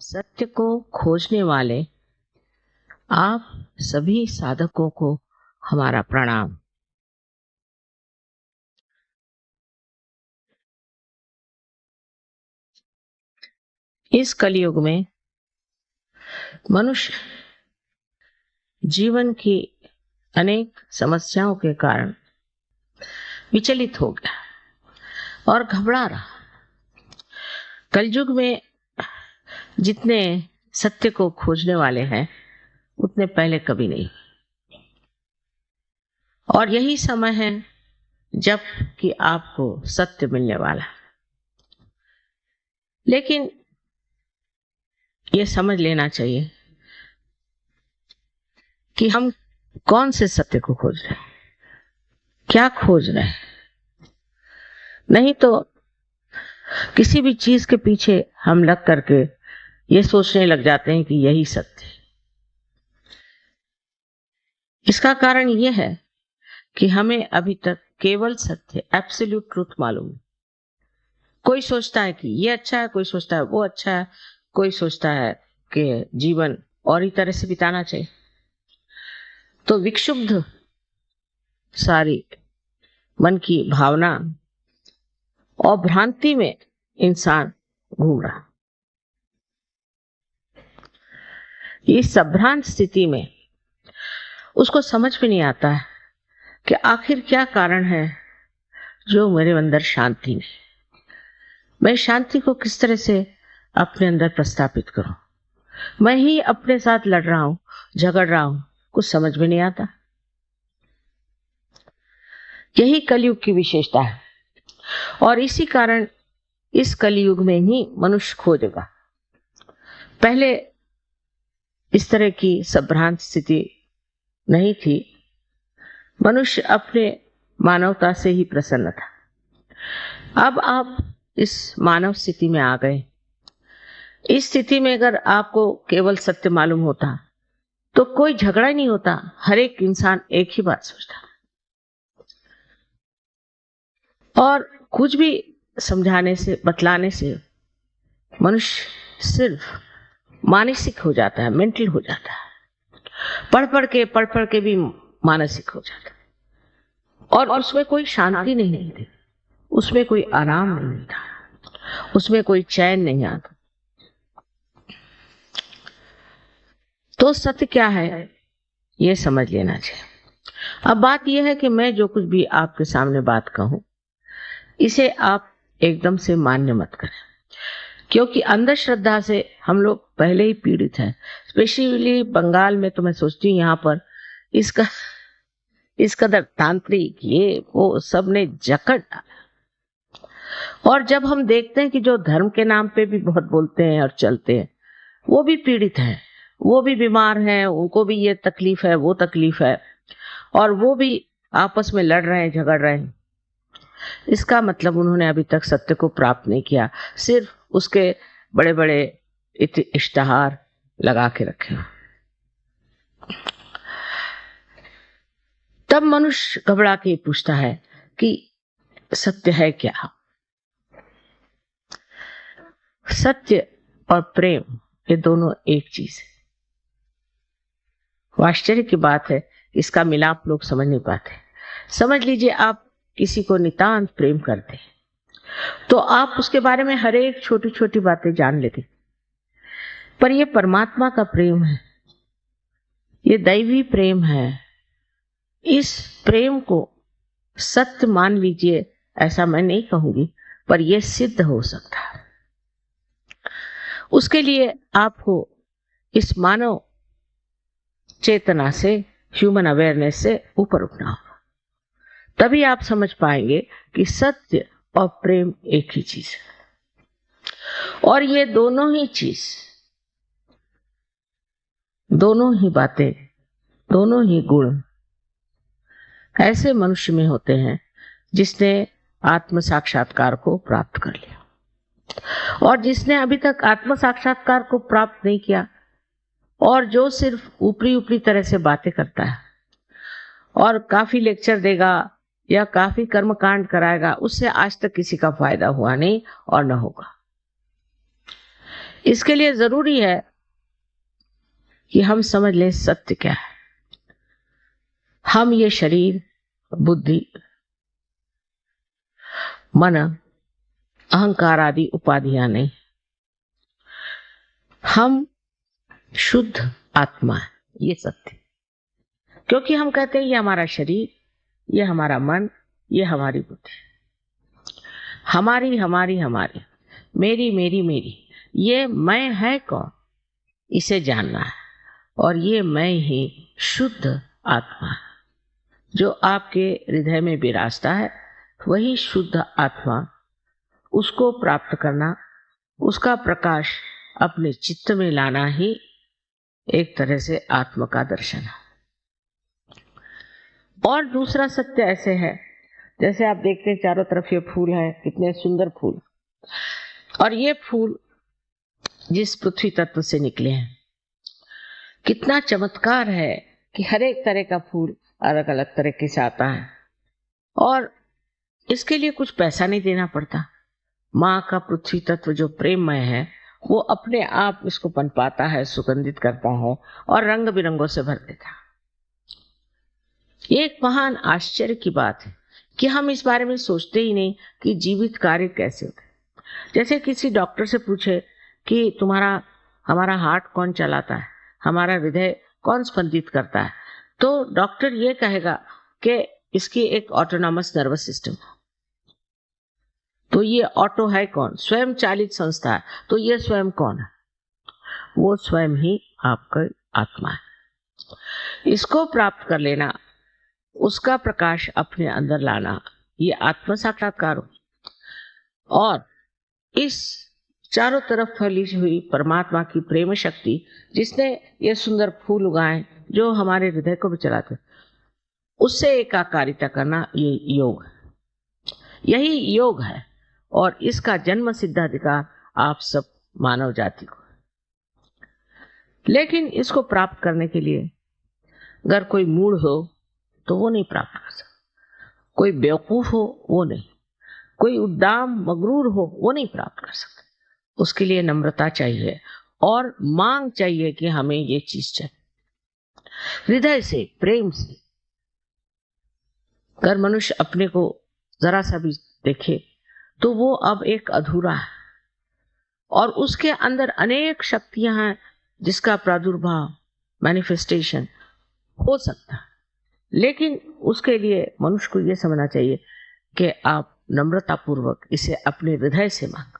सत्य को खोजने वाले आप सभी साधकों को हमारा प्रणाम। इस कलयुग में मनुष्य जीवन की अनेक समस्याओं के कारण विचलित हो गया और घबरा रहा। कलयुग में जितने सत्य को खोजने वाले हैं उतने पहले कभी नहीं, और यही समय है जब कि आपको सत्य मिलने वाला है। लेकिन ये समझ लेना चाहिए कि हम कौन से सत्य को खोज रहे हैं, क्या खोज रहे हैं। नहीं तो किसी भी चीज के पीछे हम लग करके ये सोचने लग जाते हैं कि यही सत्य है। इसका कारण यह है कि हमें अभी तक केवल सत्य, एब्सोल्यूट ट्रूथ मालूम है। कोई सोचता है कि ये अच्छा है, कोई सोचता है वो अच्छा है, कोई सोचता है कि जीवन और ही तरह से बिताना चाहिए। तो विक्षुब्ध सारी मन की भावना और भ्रांति में इंसान घूम रहा। इस संभ्रांत स्थिति में उसको समझ में नहीं आता है कि आखिर क्या कारण है जो मेरे अंदर शांति नहीं। मैं शांति को किस तरह से अपने अंदर प्रस्थापित करूं। मैं ही अपने साथ लड़ रहा हूं, झगड़ रहा हूं, कुछ समझ में नहीं आता। यही कलयुग की विशेषता है और इसी कारण इस कलयुग में ही मनुष्य खोजेगा। पहले इस तरह की संभ्रांत स्थिति नहीं थी। मनुष्य अपने मानवता से ही प्रसन्न था। अब आप इस मानव स्थिति में आ गए। इस स्थिति में अगर आपको केवल सत्य मालूम होता तो कोई झगड़ा ही नहीं होता। हर एक इंसान एक ही बात सोचता और कुछ भी समझाने से, बतलाने से मनुष्य सिर्फ मानसिक हो जाता है, मेंटल हो जाता है। पढ़ पढ़ के भी मानसिक हो जाता है और उसमें कोई शांति नहीं थी, उसमें कोई आराम नहीं था, उसमें कोई चैन नहीं आता। तो सत्य क्या है ये समझ लेना चाहिए। अब बात यह है कि मैं जो कुछ भी आपके सामने बात कहूं इसे आप एकदम से मान्य मत करें, क्योंकि अंधश्रद्धा से हम लोग पहले ही पीड़ित हैं। स्पेशली बंगाल में तो मैं सोचती हूँ यहाँ पर इस कदर तांत्रिक ये वो सब ने जकड़ डाला। और जब हम देखते हैं कि जो धर्म के नाम पे भी बहुत बोलते हैं और चलते हैं वो भी पीड़ित हैं, वो भी बीमार हैं, उनको भी ये तकलीफ है, वो तकलीफ है, और वो भी आपस में लड़ रहे हैं, झगड़ रहे हैं। इसका मतलब उन्होंने अभी तक सत्य को प्राप्त नहीं किया, सिर्फ उसके बड़े बड़े इश्तिहार लगा के रखे। तब मनुष्य घबरा के पूछता है कि सत्य है क्या। सत्य और प्रेम ये दोनों एक चीज है। आश्चर्य की बात है, इसका मिलाप लोग समझ नहीं पाते। समझ लीजिए आप किसी को नितांत प्रेम करते हैं तो आप उसके बारे में हर एक छोटी छोटी बातें जान लेते, पर यह परमात्मा का प्रेम है, ये दैवी प्रेम है। इस प्रेम को सत्य मान लीजिए ऐसा मैं नहीं कहूंगी, पर यह सिद्ध हो सकता है। उसके लिए आपको इस मानव चेतना से, ह्यूमन अवेयरनेस से ऊपर उठना होगा। तभी आप समझ पाएंगे कि सत्य और प्रेम एक ही चीज है। और ये दोनों ही चीज, दोनों ही बातें, दोनों ही गुण ऐसे मनुष्य में होते हैं जिसने आत्म साक्षात्कार को प्राप्त कर लिया। और जिसने अभी तक आत्म साक्षात्कार को प्राप्त नहीं किया और जो सिर्फ ऊपरी ऊपरी तरह से बातें करता है और काफी लेक्चर देगा या काफी कर्मकांड कराएगा, उससे आज तक किसी का फायदा हुआ नहीं और न होगा। इसके लिए जरूरी है कि हम समझ लें सत्य क्या है। हम ये शरीर, बुद्धि, मन, अहंकार आदि उपाधियां नहीं, हम शुद्ध आत्मा है, ये सत्य। क्योंकि हम कहते हैं ये हमारा शरीर, ये हमारा मन, ये हमारी बुद्धि, हमारी हमारी हमारी, मेरी मेरी मेरी, ये मैं है कौन, इसे जानना है। और ये मैं ही शुद्ध आत्मा है जो आपके हृदय में विराजता है। वही शुद्ध आत्मा, उसको प्राप्त करना, उसका प्रकाश अपने चित्त में लाना ही एक तरह से आत्मा का दर्शन है। और दूसरा सत्य ऐसे है, जैसे आप देखते हैं चारों तरफ ये फूल है, कितने सुंदर फूल, और ये फूल जिस पृथ्वी तत्व से निकले हैं, कितना चमत्कार है कि हर एक तरह का फूल अलग अलग तरीके से आता है और इसके लिए कुछ पैसा नहीं देना पड़ता। माँ का पृथ्वी तत्व जो प्रेममय है वो अपने आप इसको पनपाता है, सुगंधित करता है और रंग बिरंगों से भर देता है। ये एक महान आश्चर्य की बात है कि हम इस बारे में सोचते ही नहीं कि जीवित कार्य कैसे होते हैं। जैसे किसी डॉक्टर से पूछे कि हमारा हार्ट कौन चलाता है, हमारा हृदय कौन स्पंदित करता है, तो डॉक्टर ये कहेगा कि इसकी एक ऑटोनॉमस नर्वस सिस्टम। तो ये ऑटो है कौन? स्वयं चालित संस्था है। तो ये स्वयं कौन है? वो स्वयं ही आपका आत्मा है। इसको प्राप्त कर लेना, उसका प्रकाश अपने अंदर लाना, ये आत्म साक्षात्कार हो। और इस चारों तरफ फैली हुई परमात्मा की प्रेम शक्ति, जिसने ये सुंदर फूल उगाए जो हमारे हृदय को भी चलाते, उससे एकाकारिता करना, ये योग है। यही योग है और इसका जन्म सिद्ध अधिकार आप सब मानव जाति को। लेकिन इसको प्राप्त करने के लिए अगर कोई मूढ़ हो तो वो नहीं प्राप्त कर सकता, कोई बेवकूफ हो वो नहीं, कोई उद्दाम मगरूर हो वो नहीं प्राप्त कर सकता। उसके लिए नम्रता चाहिए और मांग चाहिए कि हमें ये चीज चाहिए। हृदय से, प्रेम से अगर मनुष्य अपने को जरा सा भी देखे तो वो अब एक अधूरा है और उसके अंदर अनेक शक्तियां हैं जिसका प्रादुर्भाव, मैनिफेस्टेशन हो सकता है। लेकिन उसके लिए मनुष्य को यह समझना चाहिए कि आप नम्रता पूर्वक इसे अपने हृदय से मांग,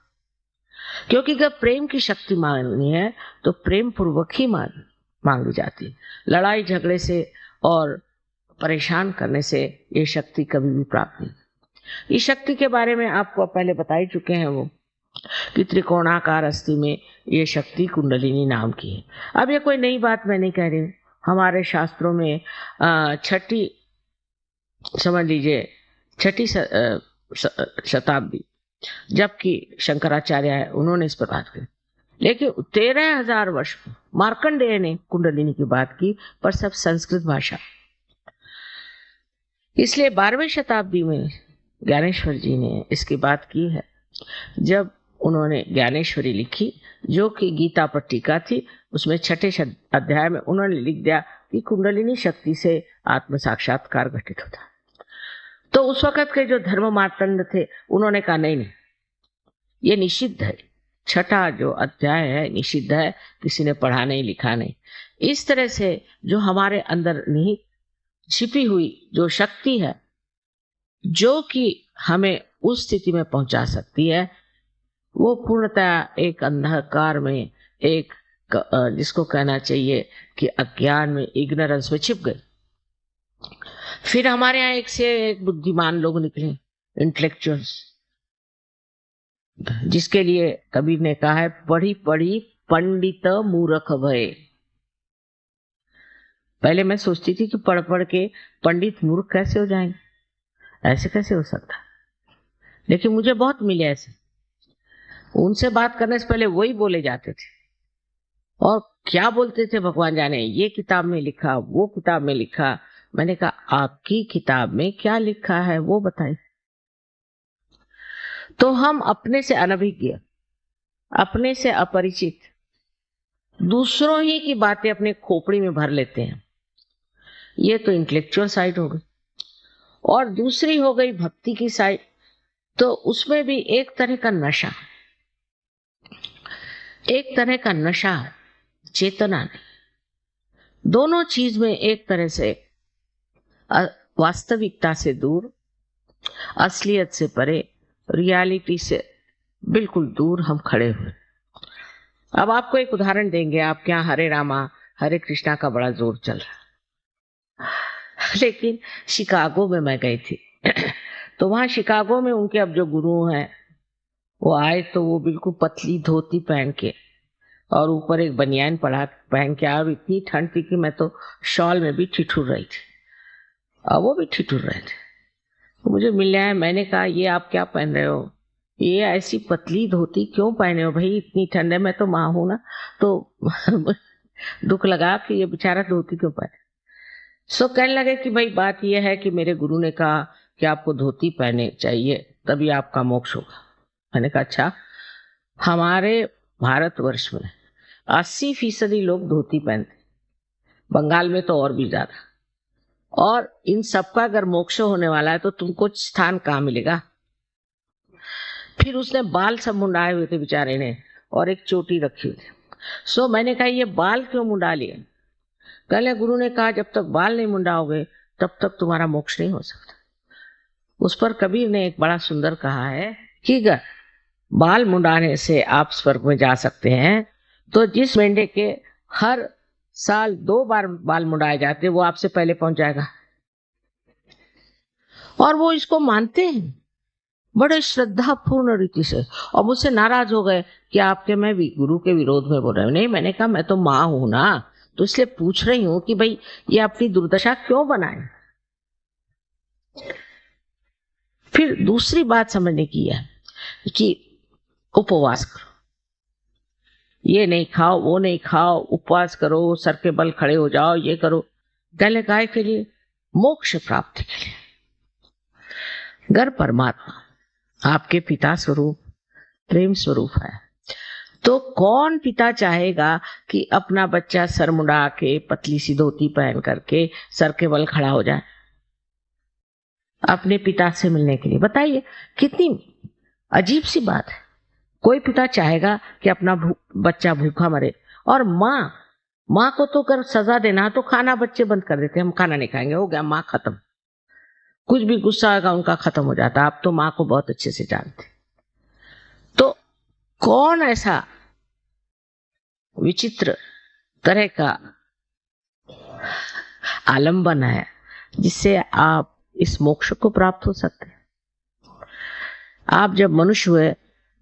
क्योंकि जब प्रेम की शक्ति मांगनी है तो प्रेम पूर्वक ही मांगी जाती है। लड़ाई झगड़े से और परेशान करने से ये शक्ति कभी भी प्राप्त नहीं। इस शक्ति के बारे में आपको पहले बता ही चुके हैं वो कि त्रिकोणाकार अस्थि में ये शक्ति कुंडलिनी नाम की है। अब ये कोई नई बात मैं नहीं कह रही हूँ, हमारे शास्त्रों में छठी, समझ लीजिए छठी शताब्दी, जबकि शंकराचार्य है उन्होंने इस पर बात की, लेकिन 13,000 वर्ष मार्कंडेय ने कुंडलिनी की बात की, पर सब संस्कृत भाषा। इसलिए 12वीं शताब्दी में ज्ञानेश्वर जी ने इसकी बात की है, जब उन्होंने ज्ञानेश्वरी लिखी जो कि गीता पर टीका थी। उसमें छठे अध्याय में उन्होंने लिख दिया कि कुंडलिनी शक्ति से आत्म साक्षात्कार घटित होता। तो उस वक्त के जो धर्म मार्तंड थे उन्होंने कहा नहीं, ये निषिद्ध है, छठा जो अध्याय है निषिद्ध है, किसी ने पढ़ा नहीं लिखा नहीं। इस तरह से जो हमारे अंदर निहित छिपी हुई जो शक्ति है जो कि हमें उस स्थिति में पहुंचा सकती है, वो पूर्णतः एक अंधकार में, एक जिसको कहना चाहिए कि अज्ञान में, इग्नोरेंस में छिप गई। फिर हमारे यहाँ एक से एक बुद्धिमान लोग निकले, इंटेलेक्चुअल्स, जिसके लिए कबीर ने कहा है पढ़ी पढ़ी पंडित मूर्ख भय। पहले मैं सोचती थी कि पढ़ पढ़ के पंडित मूर्ख कैसे हो जाएंगे, ऐसे कैसे हो सकता, लेकिन मुझे बहुत मिले ऐसे। उनसे बात करने से पहले वही बोले जाते थे और क्या बोलते थे भगवान जाने, ये किताब में लिखा, वो किताब में लिखा। मैंने कहा आपकी किताब में क्या लिखा है वो बताइए। तो हम अपने से अनभिज्ञ अपने से अपरिचित दूसरों ही की बातें अपने खोपड़ी में भर लेते हैं। ये तो इंटेलेक्चुअल साइड हो गई। और दूसरी हो गई भक्ति की साइड, तो उसमें भी एक तरह का नशा, एक तरह का नशा, चेतना नहीं। दोनों चीज में एक तरह से वास्तविकता से दूर, असलियत से परे, रियलिटी से बिल्कुल दूर हम खड़े हुए। अब आपको एक उदाहरण देंगे। आपके यहाँ हरे रामा हरे कृष्णा का बड़ा जोर चल रहा, लेकिन शिकागो में मैं गई थी तो वहां शिकागो में उनके अब जो गुरु हैं वो आए, तो वो बिल्कुल पतली धोती पहन के और ऊपर एक बनियान पहन के आए। और इतनी ठंड थी कि मैं तो शॉल में भी ठिठुर रही थी और वो भी ठिठुर रहे थे। तो मुझे मिलने आए, मैंने कहा ये आप क्या पहन रहे हो, ये ऐसी पतली धोती क्यों पहने हो भाई, इतनी ठंड है, मैं तो माँ हूं ना। तो दुख लगा कि ये बेचारा धोती क्यों पहने। सो कहने लगे कि भाई बात यह है कि मेरे गुरु ने कहा कि आपको धोती पहने चाहिए तभी आपका मोक्ष होगा। मैंने कहा अच्छा। हमारे भारतवर्ष में 80% लोग धोती पहनते, बंगाल में तो और भी ज्यादा। और इन सबका अगर मोक्ष होने वाला है तो तुमको स्थान कहाँ मिलेगा। फिर उसने बाल सब मुंडाए हुए थे बेचारे ने और एक चोटी रखी हुई थी। सो मैंने कहा ये बाल क्यों मुंडा लिए। कल गुरु ने कहा जब तक बाल नहीं मुंडाओगे तब तक तुम्हारा मोक्ष नहीं हो सकता। उस पर कबीर ने एक बड़ा सुंदर कहा है कि अगर बाल मुंडाने से आप स्वर्ग में जा सकते हैं तो जिस मेंढे के हर साल 2 बार बाल मुंडाए जाते वो आपसे पहले पहुंच जाएगा। और वो इसको मानते हैं बड़े श्रद्धापूर्ण रीति से, और मुझसे नाराज हो गए कि आपके मैं भी गुरु के विरोध में बोल रहे हो। नहीं, मैंने कहा मैं तो माँ हूं ना, तो इसलिए पूछ रही हूं कि भाई ये अपनी दुर्दशा क्यों बनाए। फिर दूसरी बात समझने की है कि उपवास करो, ये नहीं खाओ वो नहीं खाओ, उपवास करो, सर के बल खड़े हो जाओ, ये करो। गले गाय के लिए, मोक्ष प्राप्ति के लिए। घर परमात्मा आपके पिता स्वरूप प्रेम स्वरूप है, तो कौन पिता चाहेगा कि अपना बच्चा सर मुंडा के पतली सी धोती पहन करके सर के बल खड़ा हो जाए अपने पिता से मिलने के लिए। बताइए कितनी अजीब सी बात है। कोई पिता चाहेगा कि अपना बच्चा भूखा मरे। और माँ को तो कर सजा देना तो खाना बच्चे बंद कर देते, हम खाना नहीं खाएंगे, हो गया माँ खत्म। कुछ भी गुस्सा आएगा उनका खत्म हो जाता। आप तो माँ को बहुत अच्छे से जानते। तो कौन ऐसा विचित्र तरह का आलंबन है जिससे आप इस मोक्ष को प्राप्त हो सकते हैं। आप जब मनुष्य हुए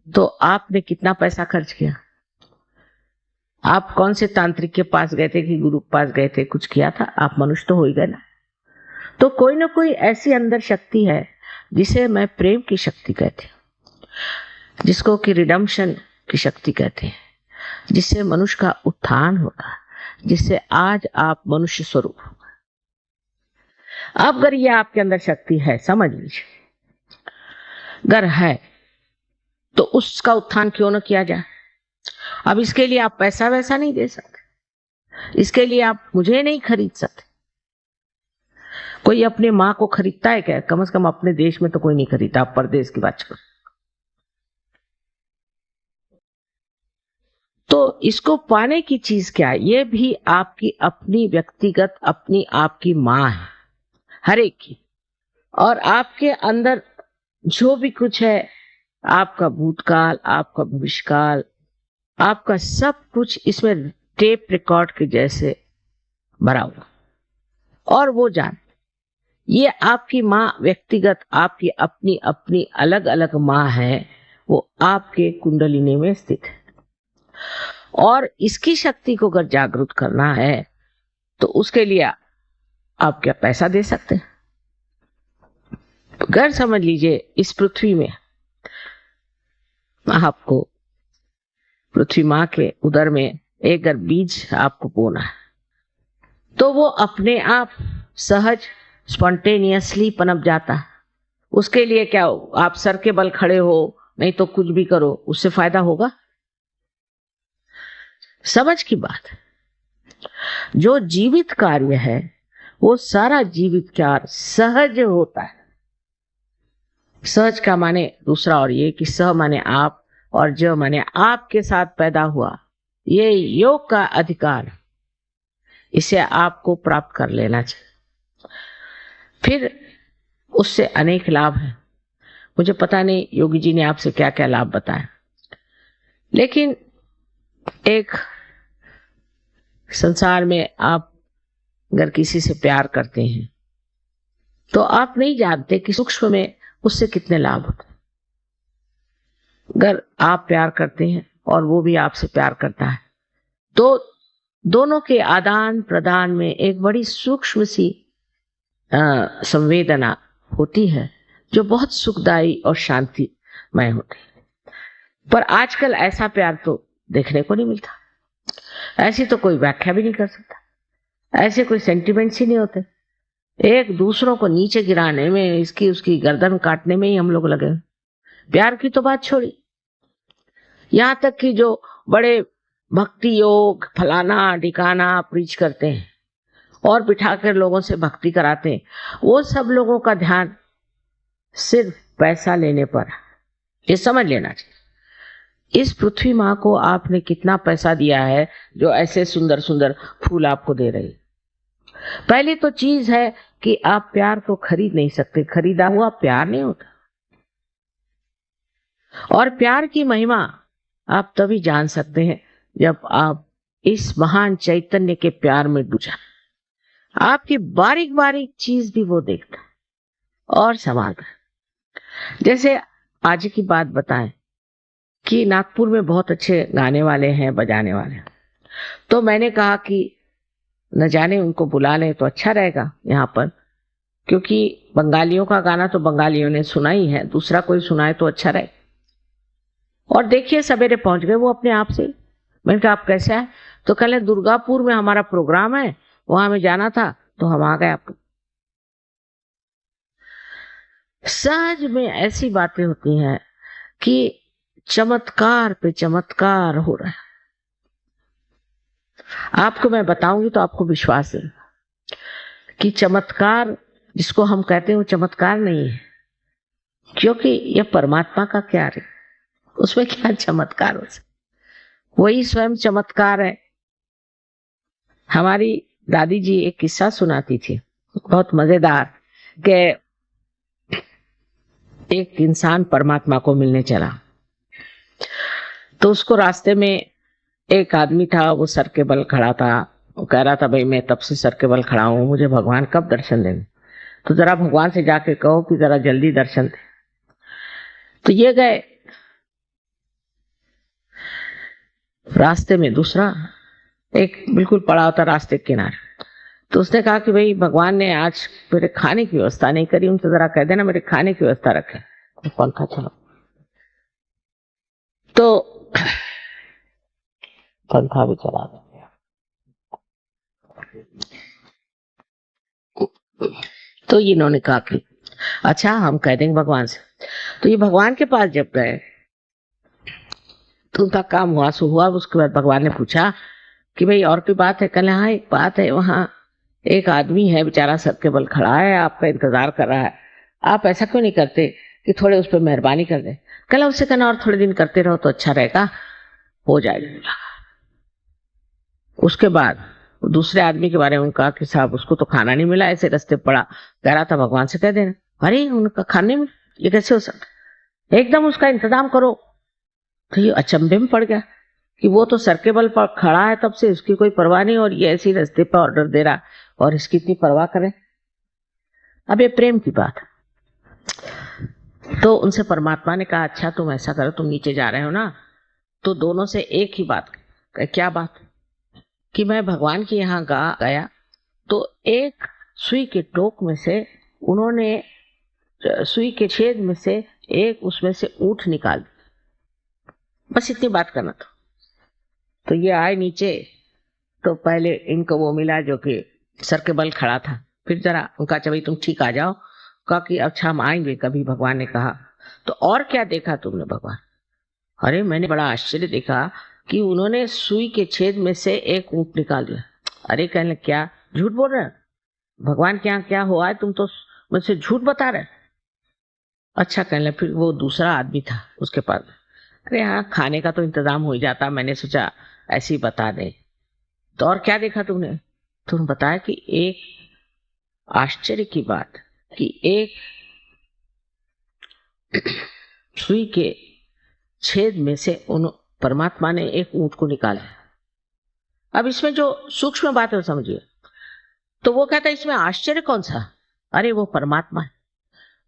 तो आपने कितना पैसा खर्च किया। आप कौन से तांत्रिक के पास गए थे कि गुरु के पास गए थे, कुछ किया था? आप मनुष्य तो हो ही गए ना। तो कोई ना कोई ऐसी अंदर शक्ति है जिसे मैं प्रेम की शक्ति कहती हूँ, जिसको कि रिडम्पशन की शक्ति कहते हैं, जिससे मनुष्य का उत्थान होगा, जिससे आज आप मनुष्य स्वरूप होगा। अब अगर ये आपके अंदर शक्ति है, समझ लीजिए, अगर है तो उसका उत्थान क्यों न किया जाए। अब इसके लिए आप पैसा वैसा नहीं दे सकते, इसके लिए आप मुझे नहीं खरीद सकते। कोई अपने माँ को खरीदता है क्या? कम से कम अपने देश में तो कोई नहीं खरीदता, आप परदेश की बात करो। तो इसको पाने की चीज क्या है? ये भी आपकी अपनी व्यक्तिगत अपनी आपकी माँ है, हर एक की। और आपके अंदर जो भी कुछ है, आपका भूतकाल, आपका भविष्यकाल, आपका सब कुछ इसमें टेप रिकॉर्ड के जैसे भरा हुआ। और वो जान, ये आपकी माँ व्यक्तिगत आपकी अपनी अपनी अलग अलग माँ है, वो आपके कुंडलिनी में स्थित है। और इसकी शक्ति को अगर जागृत करना है तो उसके लिए आप क्या पैसा दे सकते हैं? अगर समझ लीजिए इस पृथ्वी में आपको पृथ्वी माँ के उदर में एक अगर बीज आपको बोना है तो वो अपने आप सहज स्पॉन्टेनियसली पनप जाता है। उसके लिए क्या हो, आप सर के बल खड़े हो नहीं तो कुछ भी करो, उससे फायदा होगा? समझ की बात है। जो जीवित कार्य है वो सारा जीवित कार्य सहज होता है। सहज का माने दूसरा और ये कि सह माने आप और ज माने आपके साथ पैदा हुआ, ये योग का अधिकार, इसे आपको प्राप्त कर लेना चाहिए। फिर उससे अनेक लाभ हैं। मुझे पता नहीं योगी जी ने आपसे क्या क्या लाभ बताया, लेकिन एक संसार में आप अगर किसी से प्यार करते हैं तो आप नहीं जानते कि सूक्ष्म में उससे कितने लाभ होते हैं। अगर आप प्यार करते हैं और वो भी आपसे प्यार करता है तो दोनों के आदान प्रदान में एक बड़ी सूक्ष्म सी संवेदना होती है जो बहुत सुखदायी और शांतिमय होती है। पर आजकल ऐसा प्यार तो देखने को नहीं मिलता, ऐसी तो कोई व्याख्या भी नहीं कर सकता, ऐसे कोई सेंटिमेंट्स ही नहीं होते। एक दूसरों को नीचे गिराने में, इसकी उसकी गर्दन काटने में ही हम लोग लगे। प्यार की तो बात छोड़ी, यहां तक कि जो बड़े भक्ति योग फलाना ढिकाना प्रीच करते हैं और बिठाकर लोगों से भक्ति कराते हैं, वो सब लोगों का ध्यान सिर्फ पैसा लेने पर। ये समझ लेना चाहिए, इस पृथ्वी माँ को आपने कितना पैसा दिया है जो ऐसे सुंदर सुंदर फूल आपको दे रही। पहली तो चीज है कि आप प्यार को खरीद नहीं सकते, खरीदा हुआ प्यार नहीं होता। और प्यार की महिमा आप तभी जान सकते हैं जब आप इस महान चैतन्य के प्यार में डूब जाए। आपकी बारीक बारीक चीज भी वो देखता है और संभालता है। जैसे आज की बात बताएं कि नागपुर में बहुत अच्छे गाने वाले हैं, बजाने वाले हैं, तो मैंने कहा कि न जाने उनको बुला लें तो अच्छा रहेगा यहाँ पर, क्योंकि बंगालियों का गाना तो बंगालियों ने सुना ही है, दूसरा कोई सुनाए तो अच्छा रहे। और देखिए सवेरे पहुंच गए वो अपने आप से। मैंने कहा आप कैसे आए? तो कल दुर्गापुर में हमारा प्रोग्राम है, वहां हमें जाना था तो हम आ गए। आपको सहज में ऐसी बातें होती हैं कि चमत्कार पे चमत्कार हो रहा है। आपको मैं बताऊंगी तो आपको विश्वास है कि चमत्कार जिसको हम कहते हैं वो चमत्कार नहीं है, क्योंकि यह परमात्मा का क्या है, उसमें क्या चमत्कार हो सकता, वही स्वयं चमत्कार है। हमारी दादी जी एक किस्सा सुनाती थी बहुत मजेदार, कि एक इंसान परमात्मा को मिलने चला तो उसको रास्ते में एक आदमी था, वो सर के बल खड़ा था। वो कह रहा था भाई मैं तब से सर के बल खड़ा हूं, मुझे भगवान कब दर्शन देंगे, तो जरा भगवान से जाके कहो कि जरा जल्दी दर्शन दे। तो ये गए, रास्ते में दूसरा एक बिल्कुल पड़ा होता रास्ते के किनारे, तो उसने कहा कि भाई भगवान ने आज मेरे खाने की व्यवस्था नहीं करी, उनसे जरा कह देना मेरे खाने की व्यवस्था रखे। तो पंखा चलो, तो पंखा भी चला दिया। तो इन्होंने कहा कि अच्छा हम कह देंगे भगवान से। तो ये भगवान के पास जब गए तो उनका काम हुआ सो हुआ। उसके बाद भगवान ने पूछा कि भाई और कोई बात है? कल हाँ एक बात है, वहां एक आदमी है बेचारा सर के बल खड़ा है, आपका इंतजार कर रहा है, आप ऐसा क्यों नहीं करते कि थोड़े उस पर मेहरबानी कर दे? कल उससे कहना और थोड़े दिन करते रहो तो अच्छा रहेगा, हो जाएगा। उसके बाद दूसरे आदमी के बारे में कहा कि साहब उसको तो खाना नहीं मिला, ऐसे रास्ते पड़ा, कह रहा था भगवान से कह देना। अरे उनका खाने में ये कैसे हो सकता, एकदम उसका इंतजाम करो। तो ये अचंभे में पड़ गया कि वो तो सर के बल पर खड़ा है तब से, उसकी कोई परवाह नहीं, और ये ऐसी रास्ते पर ऑर्डर दे रहा और इसकी इतनी परवाह करें। अब ये प्रेम की बात। तो उनसे परमात्मा ने कहा अच्छा तुम ऐसा करो, तुम नीचे जा रहे हो ना, तो दोनों से एक ही बात। क्या बात? कि मैं भगवान के यहाँ गया तो एक सुई के टोक में से उन्होंने सुई के छेद में से एक उसमें से ऊँट निकाल दिया, बस इतनी बात करना था। तो ये आए नीचे, तो पहले इनको वो मिला जो कि सर के बल खड़ा था, फिर जरा उनका अच्छा भाई तुम ठीक आ जाओ, कहा कि अच्छा हम आएंगे कभी। भगवान ने कहा तो और क्या देखा तुमने? भगवान, अरे मैंने बड़ा आश्चर्य देखा कि उन्होंने सुई के छेद में से एक ऊंट निकाल दिया। अरे कहने क्या झूठ बोल रहे हैं, भगवान के यहाँ क्या हुआ है, तुम तो मुझसे झूठ बता रहे। अच्छा कहने फिर वो दूसरा आदमी था उसके पास, अरे हाँ खाने का तो इंतजाम हो ही जाता, मैंने सोचा ऐसे ही बता दे। तो और क्या देखा तुमने? तुम बताया कि एक आश्चर्य की बात कि एक सुई के छेद में से उन परमात्मा ने एक ऊंट को निकाला। अब इसमें जो सूक्ष्म बात है वो समझिए। तो वो कहता है इसमें आश्चर्य कौन सा? अरे वो परमात्मा है,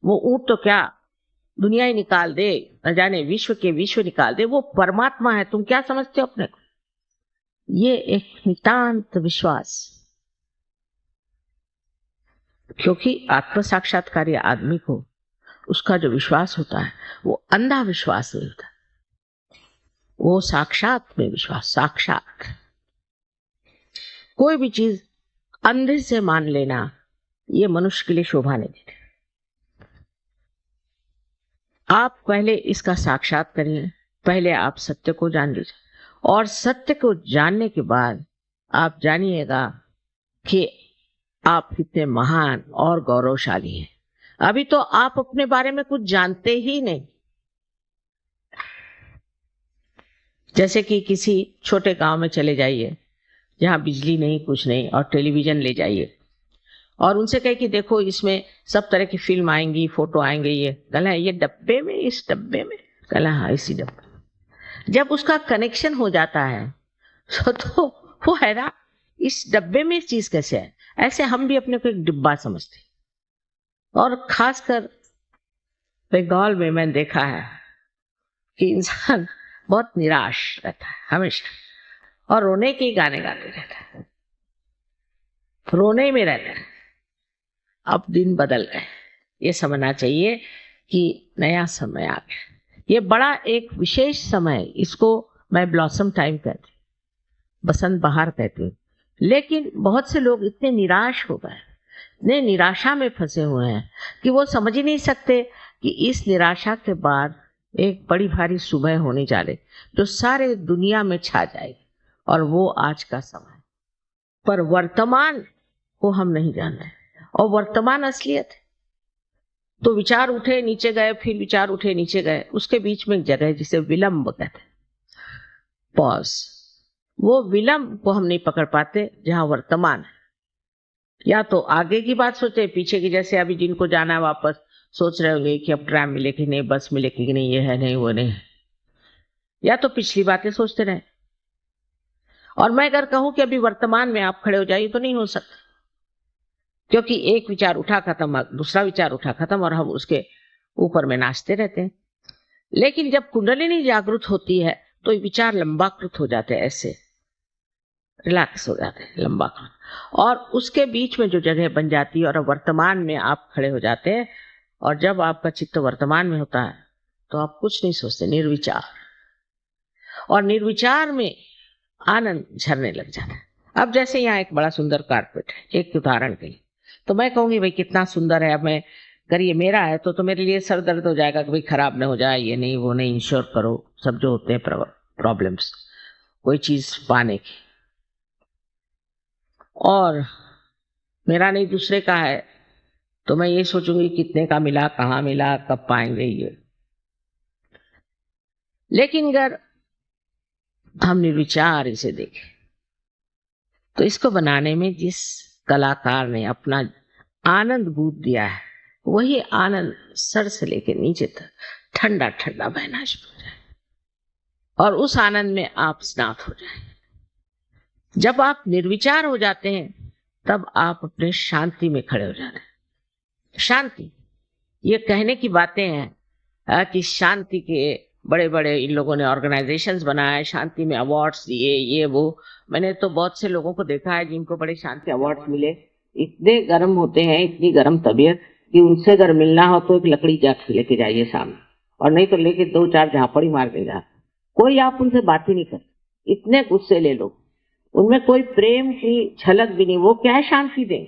वो ऊंट तो क्या दुनिया ही निकाल दे, न जाने विश्व के विश्व निकाल दे, वो परमात्मा है, तुम क्या समझते हो अपने को? ये एक नितांत विश्वास, क्योंकि आत्म साक्षात्कारी आदमी को उसका जो विश्वास होता है वो अंधा विश्वास नहीं होता, वो साक्षात में विश्वास। साक्षात कोई भी चीज अंधे से मान लेना ये मनुष्य के लिए शोभा नहीं देती। आप पहले इसका साक्षात करिए, पहले आप सत्य को जान लीजिए, और सत्य को जानने के बाद आप जानिएगा कि आप कितने महान और गौरवशाली हैं। अभी तो आप अपने बारे में कुछ जानते ही नहीं। जैसे कि किसी छोटे गांव में चले जाइए जहां बिजली नहीं कुछ नहीं, और टेलीविजन ले जाइए और उनसे कहे कि देखो इसमें सब तरह की फिल्म आएंगी, फोटो आएंगे, ये कहला ये डब्बे में, इस डब्बे में, कहला हाँ इसी डब्बे। जब उसका कनेक्शन हो जाता है तो वो है ना, इस डब्बे में इस चीज कैसे है? ऐसे हम भी अपने को एक डिब्बा समझते। और खासकर बंगाल में मैंने देखा है कि इंसान बहुत निराश रहता है हमेशा, और रोने के गाने गाते रहता है, रोने में रहता है। अब दिन बदल गए, ये समझना चाहिए कि नया समय आ गया। ये बड़ा एक विशेष समय, इसको मैं ब्लॉसम टाइम कहती, बसंत बहार कहती हूँ। लेकिन बहुत से लोग इतने निराश हो गए, इतने निराशा में फंसे हुए हैं कि वो समझ ही नहीं सकते कि इस निराशा के बाद एक बड़ी भारी सुबह होने जा रही जो सारे दुनिया में छा जाएगी, और वो आज का समय। पर वर्तमान को हम नहीं जान रहे, और वर्तमान असलियत है। तो विचार उठे नीचे गए, फिर विचार उठे नीचे गए, उसके बीच में एक जगह जिसे विलंब कहते हैं, पॉज। वो विलंब को हम नहीं पकड़ पाते जहां वर्तमान है। या तो आगे की बात सोचे, पीछे की, जैसे अभी जिनको जाना है वापस सोच रहे होंगे कि अब ट्रैम मिले कि नहीं, बस मिले कि नहीं, ये है नहीं वो नहीं है। या तो पिछली बातें सोचते रहे। और मैं अगर कहूं कि अभी वर्तमान में आप खड़े हो जाइए तो नहीं हो सकता, क्योंकि एक विचार उठा खत्म, दूसरा विचार उठा खत्म, और हम उसके ऊपर में नाचते रहते हैं। लेकिन जब कुंडलिनी जागृत होती है तो ये विचार लंबाकृत हो जाते हैं, ऐसे रिलैक्स हो जाते हैं, लंबाकृत, और उसके बीच में जो जगह बन जाती है और वर्तमान में आप खड़े हो जाते हैं। और जब आपका चित्त वर्तमान में होता है तो आप कुछ नहीं सोचते, निर्विचार, और निर्विचार में आनंद झरने लग जाता है। अब जैसे यहाँ एक बड़ा सुंदर कारपेट है, एक उदाहरण के लिए, तो मैं कहूंगी भाई कितना सुंदर है, अब मैं अगर ये मेरा है तो मेरे लिए सर दर्द हो जाएगा कि भाई खराब ना हो जाए, ये नहीं वो नहीं, इंश्योर करो, सब जो होते हैं प्रॉब्लम्स कोई चीज पाने की। और मेरा नहीं दूसरे का है तो मैं ये सोचूंगी कितने का मिला, कहाँ मिला, कब पाएंगे ये। लेकिन अगर हम निर्विचार इसे देखें तो इसको बनाने में जिस कलाकार ने अपना आनंद बूंद दिया है, वही आनंद सर से लेकर नीचे तक ठंडा ठंडा बहना शुरू हो जाए, और उस आनंद में आप स्नात हो जाए। जब आप निर्विचार हो जाते हैं तब आप अपने शांति में खड़े हो जाते हैं। शांति, ये कहने की बातें हैं कि शांति के बड़े बड़े इन लोगों ने ऑर्गेनाइजेशंस बनाए, शांति में अवार्ड्स दिए, ये वो। मैंने तो बहुत से लोगों को देखा है जिनको बड़े शांति अवार्ड्स मिले, इतने गर्म होते हैं, इतनी गर्म तबीयत कि उनसे अगर मिलना हो तो एक लकड़ी जाके लेके जाइए सामने, और नहीं तो लेके 2-4 झापड़ी मार देगा। कोई आप उनसे बात ही नहीं कर, इतने गुस्से ले लो, उनमें कोई प्रेम की झलक भी नहीं, वो क्या शांति दें।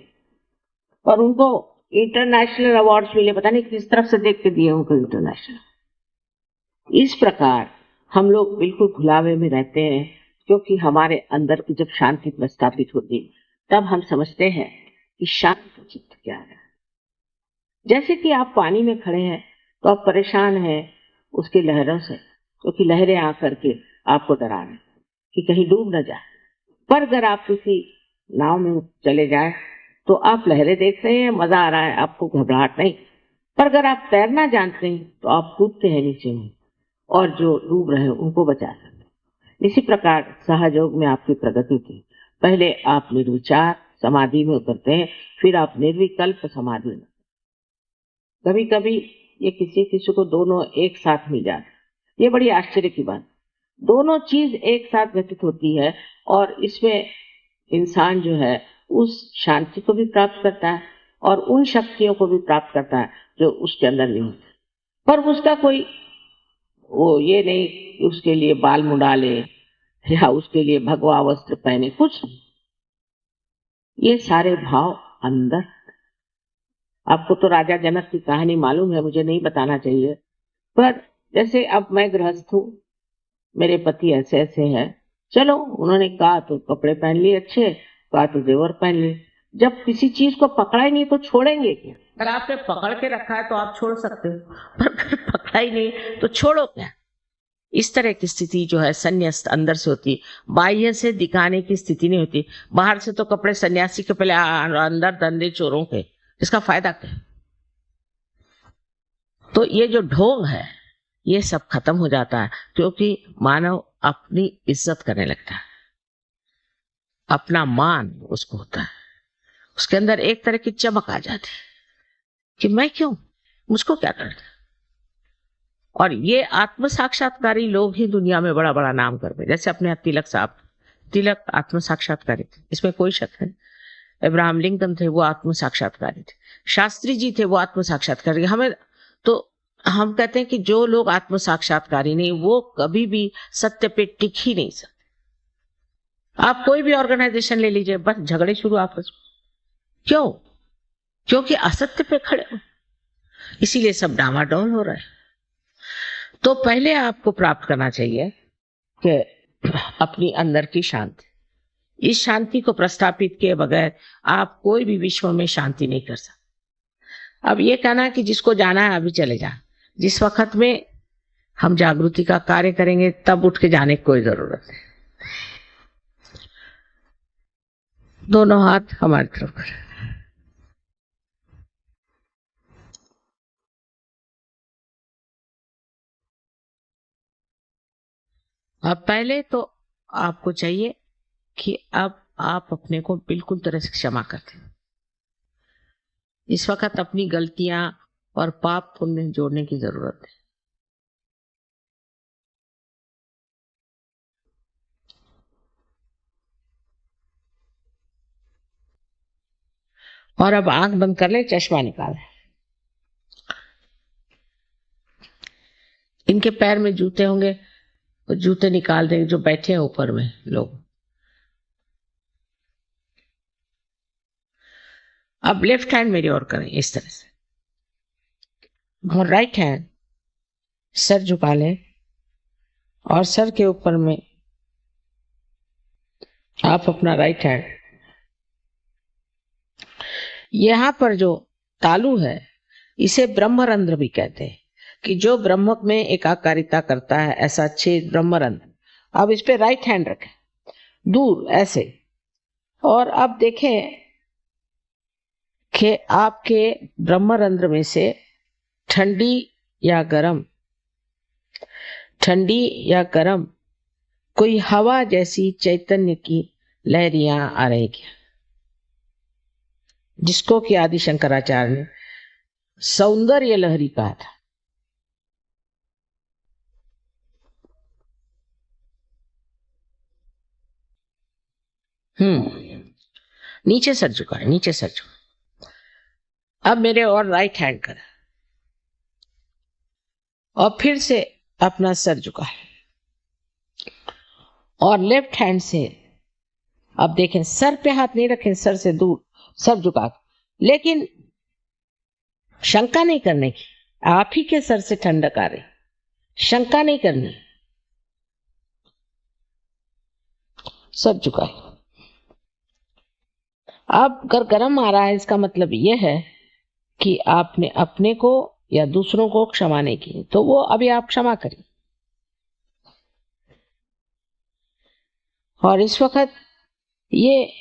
और उनको इंटरनेशनल अवार्ड्स मिले, पता नहीं किस तरफ से देख के दिए उनको इंटरनेशनल। इस प्रकार हम लोग बिल्कुल भुलावे में रहते हैं, क्योंकि हमारे अंदर की जब शांति प्रस्थापित होती है तब हम समझते हैं कि शांत चित्त क्या है। जैसे कि आप पानी में खड़े हैं तो आप परेशान हैं उसकी लहरों से, क्योंकि लहरें आकर के आपको डरा रही कि कहीं डूब न जाए। पर अगर आप किसी नाव में चले जाए तो आप लहरें देख रहे हैं, मजा आ रहा है, आपको घबराहट नहीं। पर अगर आप तैरना जानते हैं तो आप कूदते हैं नीचे में और जो डूब रहे हैं उनको बचा सकते हैं। इसी प्रकार सहयोग में आपकी प्रगति की, पहले आप निर्विचार समाधि में उतरते हैं, फिर आप निर्विकल्प समाधि में। कभी कभी ये किसी किसी को दोनों एक साथ मिल जाते, ये बड़ी आश्चर्य की बात। दोनों चीज एक साथ व्यतीत होती है और इसमें इंसान जो है उस शांति को भी प्राप्त करता है और उन शक्तियों को भी प्राप्त करता है जो उसके अंदर नहीं होती। पर उसका कोई वो ये नहीं कि उसके लिए बाल मुंडा ले या उसके लिए भगवा वस्त्र पहने, कुछ नहीं। ये सारे भाव अंदर। आपको तो राजा जनक की कहानी मालूम है, मुझे नहीं बताना चाहिए। पर जैसे अब मैं गृहस्थ हूँ, मेरे पति ऐसे ऐसे हैं, चलो उन्होंने कहा तो कपड़े पहन लिए अच्छे, कहा तो जेवर पहन लिए। जब किसी चीज को पकड़ा ही नहीं तो छोड़ेंगे क्या? अगर आपने पकड़ के रखा है तो आप छोड़ सकते हो, पर अगर पकड़ा ही नहीं तो छोड़ो क्या? इस तरह की स्थिति जो है संन्यास्त अंदर से होती, बाह्य से दिखाने की स्थिति नहीं होती। बाहर से तो कपड़े सन्यासी के पहले अंदर धंधे चोरों के, इसका फायदा क्या? तो ये जो ढोंग है ये सब खत्म हो जाता है, क्योंकि मानव अपनी इज्जत करने लगता है, अपना मान उसको होता है, उसके अंदर एक तरह की चमक आ जाती है कि मैं क्यों, मुझको क्या करना। और ये आत्म साक्षात्कारी लोग ही दुनिया में बड़ा बड़ा नाम कर गए। जैसे अपने तिलक साहब, तिलक आत्म साक्षात्कारी थे, इसमें कोई शक है। इब्राहिम लिंकन थे, वो आत्म साक्षात्कारी थे। शास्त्री जी थे, वो आत्म साक्षात्कारी। हमें तो हम कहते हैं कि जो लोग आत्म साक्षात्कारी नहीं, वो कभी भी सत्य पे टिक ही नहीं सकते। आप कोई भी ऑर्गेनाइजेशन ले लीजिए, बस झगड़े शुरू आपस में। क्यों? क्योंकि असत्य पे खड़े हो, इसीलिए सब डामाडोल हो रहा है। तो पहले आपको प्राप्त करना चाहिए कि अपनी अंदर की शांति। इस शांति को प्रस्थापित किए बगैर आप कोई भी विश्व में शांति नहीं कर सकते। अब ये कहना कि जिसको जाना है अभी चले जा, जिस वक्त में हम जागृति का कार्य करेंगे तब उठ के जाने की कोई जरूरत है। दोनों हाथ हमारी तरफ करें। अब पहले तो आपको चाहिए कि अब आप अपने को बिल्कुल तरह से क्षमा करते हैं। इस वक्त अपनी गलतियां और पाप पुण्य जोड़ने की जरूरत है। और अब आंख बंद कर ले, चश्मा निकाले। इनके पैर में जूते होंगे, तो जूते निकाल देंगे जो बैठे हैं ऊपर में लोग। अब लेफ्ट हैंड मेरी ओर करें इस तरह से, और राइट हैंड सर झुका लें, और सर के ऊपर में आप अपना राइट हैंड, यहां पर जो तालू है इसे ब्रह्मरंध्र भी कहते हैं, कि जो ब्रह्म में एकाकारिता करता है, ऐसा छेद ब्रह्मरंध्र। अब इस पे राइट हैंड रखें दूर ऐसे, और अब देखें कि आपके ब्रह्मरंध्र में से ठंडी या गरम, ठंडी या गरम कोई हवा जैसी चैतन्य की लहरियां आ रही क्या, जिसको कि आदि शंकराचार्य ने सौंदर्य लहरी कहा था। नीचे सर झुका है, नीचे सर झुका। अब मेरे और राइट हैंड कर, और फिर से अपना सर झुका है, और लेफ्ट हैंड से अब देखें, सर पे हाथ नहीं रखें, सर से दूर, सर झुका, लेकिन शंका नहीं करने की। आप ही के सर से ठंडक आ रही, शंका नहीं करनी। सर झुकाए। अब अगर गर्म आ रहा है, इसका मतलब यह है कि आपने अपने को या दूसरों को क्षमा नहीं की, तो वो अभी आप क्षमा करिए। और इस वक्त ये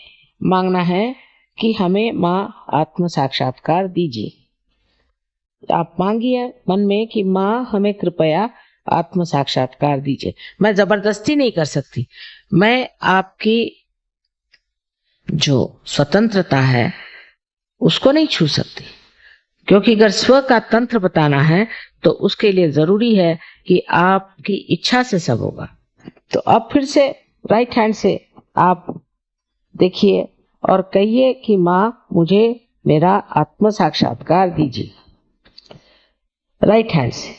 मांगना है कि हमें माँ आत्म साक्षात्कार दीजिए। आप मांगिए मन में कि माँ हमें कृपया आत्म साक्षात्कार दीजिए। मैं जबरदस्ती नहीं कर सकती, मैं आपकी जो स्वतंत्रता है उसको नहीं छू सकती, क्योंकि अगर स्व का तंत्र बताना है तो उसके लिए जरूरी है कि आपकी इच्छा से सब होगा। तो अब फिर से राइट हैंड से आप देखिए और कहिए कि माँ मुझे मेरा आत्म साक्षात्कार दीजिए। राइट हैंड से।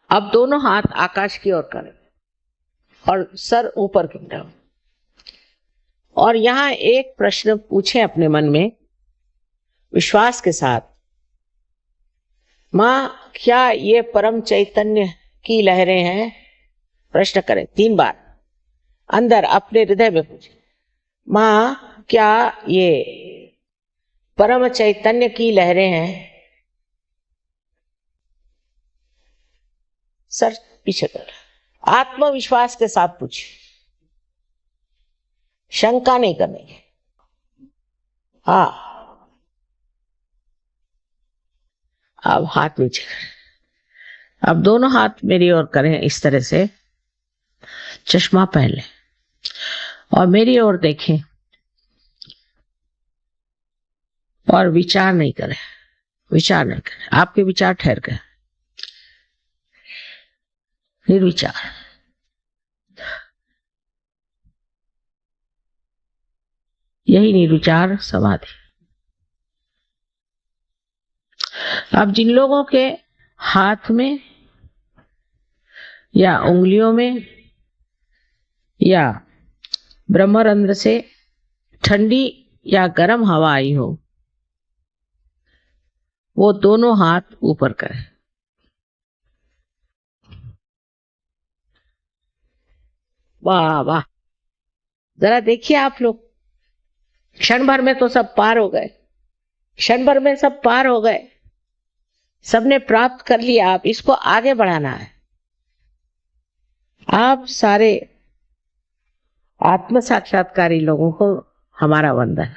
अब दोनों हाथ आकाश की ओर करें और सर ऊपर की तरफ। और यहां एक प्रश्न पूछे अपने मन में विश्वास के साथ, माँ क्या ये परम चैतन्य की लहरें हैं? प्रश्न करें 3 बार अंदर अपने हृदय में पूछे, माँ क्या ये परम चैतन्य की लहरें हैं? सर पीछे कर। आत्मविश्वास के साथ पूछे, शंका नहीं करनी। हाँ, अब हाथ नीचे करें। अब दोनों हाथ मेरी ओर करें इस तरह से, चश्मा पहन लें और मेरी ओर देखें और विचार नहीं करें। विचार नहीं करें, आपके विचार ठहर गए। निर्विचार। यही निर्विचार समाधि। अब जिन लोगों के हाथ में या उंगलियों में या ब्रह्मरंध्र से ठंडी या गर्म हवा आई हो, वो दोनों हाथ ऊपर करें। वाह वाह, जरा देखिए आप लोग, क्षण भर में तो सब पार हो गए। क्षण भर में सब पार हो गए, सबने प्राप्त कर लिया। आप इसको आगे बढ़ाना है। आप सारे आत्म साक्षात्कारी लोगों को हमारा वंदन।